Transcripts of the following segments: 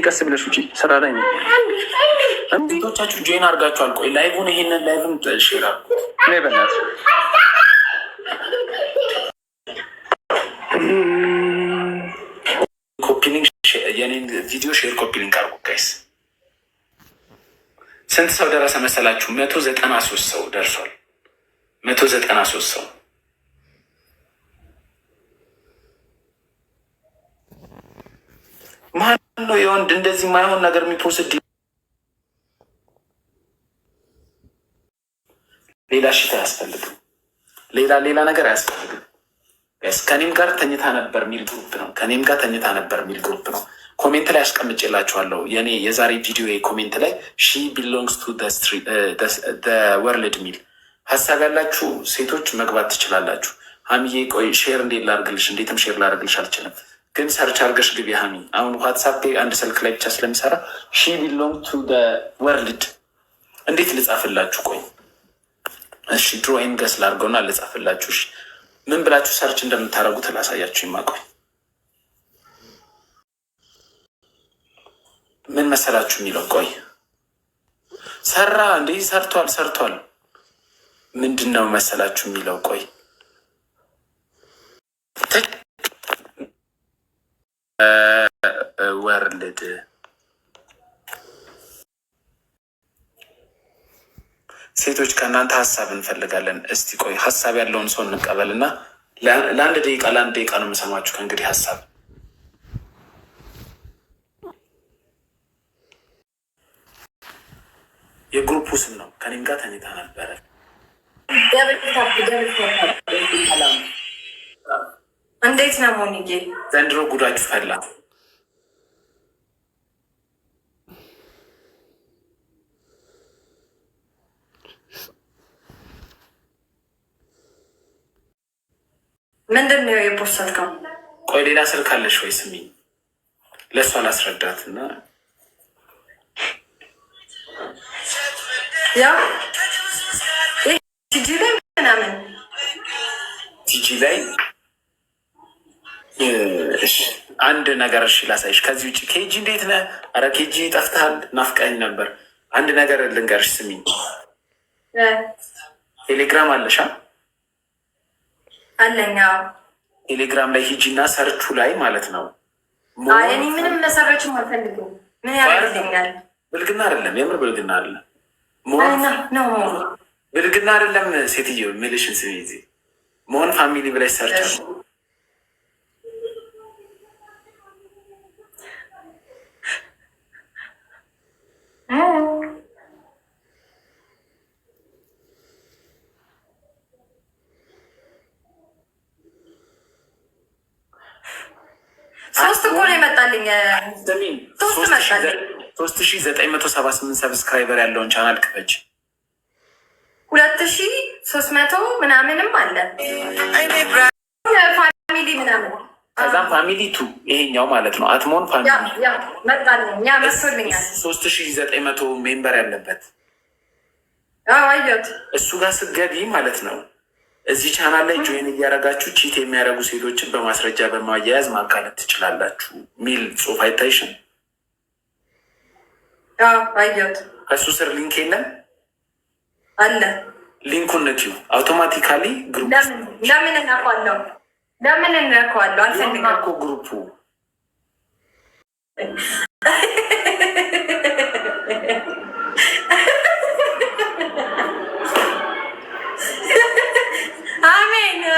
ቀስ ብለሽ ውጪ፣ ስራ ላይ ነው። እንዴቶቻችሁ ጆይን አድርጋችኋል? ቆይ ላይቡን ይሄንን ላይቭን ሼር አድርጉ። እኔ በእናትህ ኮፒሊንግ የኔን ቪዲዮ ሼር ኮፒሊንግ አድርጉ ጋይስ። ስንት ሰው ደረሰ መሰላችሁ? 193 ሰው ደርሷል። 193 ሰው ማን ነው የወንድ እንደዚህ ማይሆን ነገር የሚፖስድ? ሌላ ሽታ አያስፈልግም። ሌላ ነገር አያስፈልግም። ከኔም ጋር ተኝታ ነበር የሚል ግሩፕ ነው። ከኔም ጋር ተኝታ ነበር የሚል ግሩፕ ነው። ኮሜንት ላይ አስቀምጬላችኋለሁ። የኔ የዛሬ ቪዲዮ ኮሜንት ላይ ሺ ቢሎንግስ ቱ ወርልድ የሚል ሀሳብ ያላችሁ ሴቶች መግባት ትችላላችሁ። ሀሚዬ ቆይ ሼር እንዴት ላርግልሽ? እንዴትም ሼር ላርግልሽ አልችልም፣ ግን ሰርች አርገሽ ግቢ ሀሚ። አሁን ዋትሳፕ አንድ ስልክ ላይ ብቻ ስለሚሰራ ሺ ቢሎንግ ቱ ወርልድ እንዴት ልጻፍላችሁ? ቆይ እሺ ድሮይን ገስ ላርገውና ልጻፍላችሁ። እሺ ምን ብላችሁ ሰርች እንደምታደርጉት ላሳያችሁ። ይማቆይ ምን መሰላችሁ የሚለው? ቆይ ሰራ እንዴ? ሰርቷል። ምንድን ነው መሰላችሁ የሚለው? ቆይ ወርልድ ሴቶች ከእናንተ ሀሳብ እንፈልጋለን። እስቲ ቆይ ሀሳብ ያለውን ሰው እንቀበልና ለአንድ ደቂቃ ነው የምሰማችሁ ከእንግዲህ ሀሳብ የግሩፑ ስም ነው። ከኔም ጋር ተኝታ ነበረ። እንዴት ነው ሞኒጌ? ዘንድሮ ጉዳችሁ ፈላ። ምንድን ነው የፖስተልከው? ቆይ ሌላ ስልክ አለሽ ወይ? ስሚ ለእሷ ላስረዳት እና ያው ቲጂ ላይ ምናምን ቲጂ ላይ አንድ ነገር እሺ ላሳይሽ። ከዚህ ውጭ ኬጂ እንዴት ነህ? አረ ኬጂ ጠፍተሃል፣ ናፍቀኝ ነበር። አንድ ነገር ልንገርሽ ስሚኝ። ቴሌግራም አለሻ? አለኛ። ቴሌግራም ላይ ሂጂ እና ሰርቹ ላይ ማለት ነው። እኔ ምንም መሰረችም አልፈልግም። ምን ያደርግልኛል? ብልግና አይደለም፣ የምር ብልግና አይደለም። ብልግና አይደለም። ሴትዮ ሚሊሽን ስሚ ጊዜ መሆን ፋሚሊ ብላይ ሰርች ሶስት እኮ ነው የመጣልኝ። 3978 ሰብስክራይበር ያለውን ቻናል ክፈች። 2300 ምናምንም አለ ፋሚሊ ምናምን። ከዛም ፋሚሊ ቱ ይሄኛው ማለት ነው። አትሞን ፋሚሊ መጣልኝ። ያ መስሎኛል 3900 ሜምበር ያለበት አየሁት። እሱ ጋር ስትገቢ ማለት ነው እዚህ ቻናል ላይ ጆይን እያደረጋችሁ ቺት የሚያደርጉ ሴቶችን በማስረጃ በማያያዝ ማጋለጥ ትችላላችሁ ሚል ጽሁፍ አይታይሽም? አየሁት። ከሱ ስር ሊንክ የለም አለ። ሊንኩን ነኪው አውቶማቲካሊ ግሩፕ። ለምን እናውቀዋለሁ? አልፈልግም እኮ ግሩፑ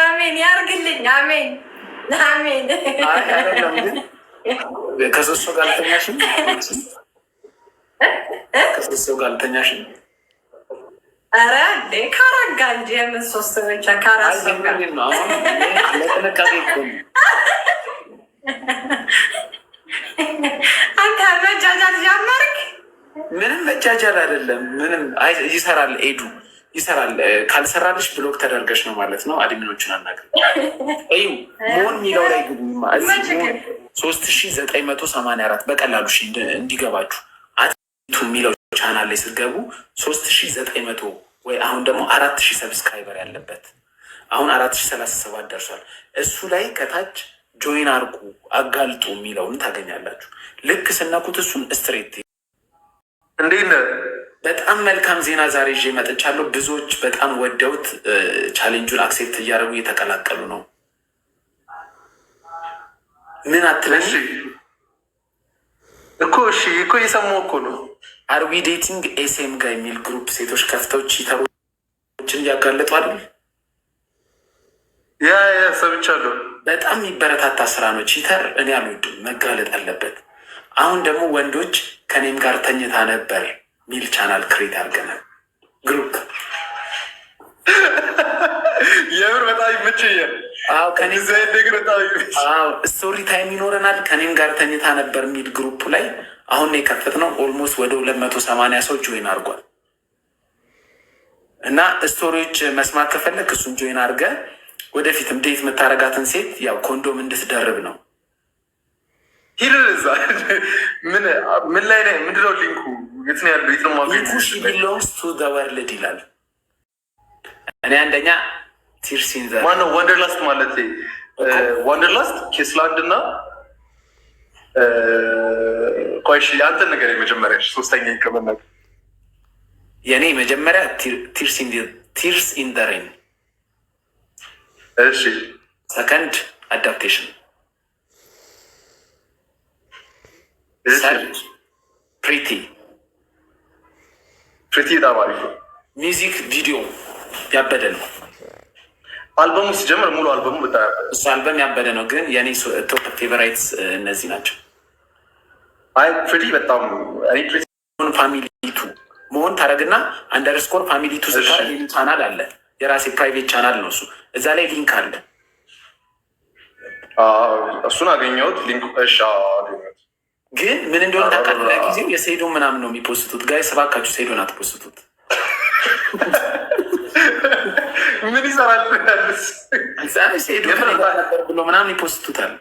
አሜን ያርግልኝ። አሜን። ከሶስት ሰው ጋር አልተኛሽም? ከሶስት ሰው ጋር አልተኛሽም? ኧረ እንዴ ካራጋ እንጂ የምን ሶስት ብቻ ካራስ ነው። ለጥንቃቄ እኮ አንተ መጃጃል ጀመርክ። ምንም መጃጃል አይደለም። ምንም ይሰራል፣ ኤዱ ይሰራል። ካልሰራልሽ ብሎክ ተደርገሽ ነው ማለት ነው። አድሚኖችን አናግር። እዩ ሞን የሚለው ላይ ግቡ። 3984 በቀላሉ እንዲገባችሁ አቱ የሚለው ቻናል ላይ ስትገቡ 3900 ወይ አሁን ደግሞ 4000 ሰብስክራይበር ያለበት አሁን 4037 ደርሷል። እሱ ላይ ከታች ጆይን አርጉ አጋልጡ የሚለውን ታገኛላችሁ። ልክ ስነኩት እሱን ስትሬት እንዴት በጣም መልካም ዜና ዛሬ ይዤ መጥቻለሁ። ብዙዎች በጣም ወደውት ቻሌንጁን አክሴፕት እያደረጉ እየተቀላቀሉ ነው። ምን አትለሽ እኮ እሺ እኮ እየሰማሁ እኮ ነው። አርዊ ዴቲንግ ኤስኤም ጋር የሚል ግሩፕ ሴቶች ከፍተው ቺተሮችን እያጋለጡ አይደል? ያ ሰምቻለሁ። በጣም የሚበረታታ ስራ ነው። ቺተር እኔ አልወድም፣ መጋለጥ አለበት። አሁን ደግሞ ወንዶች ከኔም ጋር ተኝታ ነበር ሚል ቻናል ክሬት አድርገናል። ግሩፕ የምር በጣም ይመቸኛል። ስቶሪ ታይም ይኖረናል። ከኔም ጋር ተኝታ ነበር የሚል ግሩፕ ላይ አሁን የከፈትነው ኦልሞስት ወደ 280 ሰው ጆይን አድርጓል። እና ስቶሪዎች መስማት ከፈለግ እሱን ጆይን አድርገ ወደፊትም ዴት የምታረጋትን ሴት ያው ኮንዶም እንድትደርብ ነው። ሂድዛ ምን ላይ ነ ምንድነው ሊንኩ? የት ነው ያለው? ሊንኩ ሺ ቢሎንግስ ቱ ዘ ወርልድ ይላል። እኔ አንደኛ ቲርሲን ማነው ወንደርላስት ማለት ወንደርላስት ኬስላንድ እና ቆይሽ የአንተን ነገር የመጀመሪያ ሶስተኛ ይቀመናል። የእኔ መጀመሪያ ቲርስ ኢን ዘ ሬን፣ እሺ ሰከንድ አዳፕቴሽን፣ ሰርድ ፕሪቲ በጣም አሪፍ ነው። ሚውዚክ ቪዲዮ ያበደ ነው። አልበሙ ሲጀምር ሙሉ አልበሙ በጣም እሱ አልበም ያበደ ነው። ግን የኔ ቶፕ ፌቨራይትስ እነዚህ ናቸው። አይ ፕሪቲ በጣም ፋሚሊቱ መሆን ታደረግና አንደርስኮር ፋሚሊቱ ስታ ቻናል አለ። የራሴ ፕራይቬት ቻናል ነው እሱ። እዛ ላይ ሊንክ አለ። እሱን አገኘሁት ሊንክ። እሺ ግን ምን እንደሆነ ታውቃለህ? ጊዜው የሴዶን ምናምን ነው የሚፖስቱት። ጋይ እባካችሁ ሴዶን አትፖስቱት። ምን ይሰራል? ሴዶ ብሎ ምናምን ይፖስቱታል።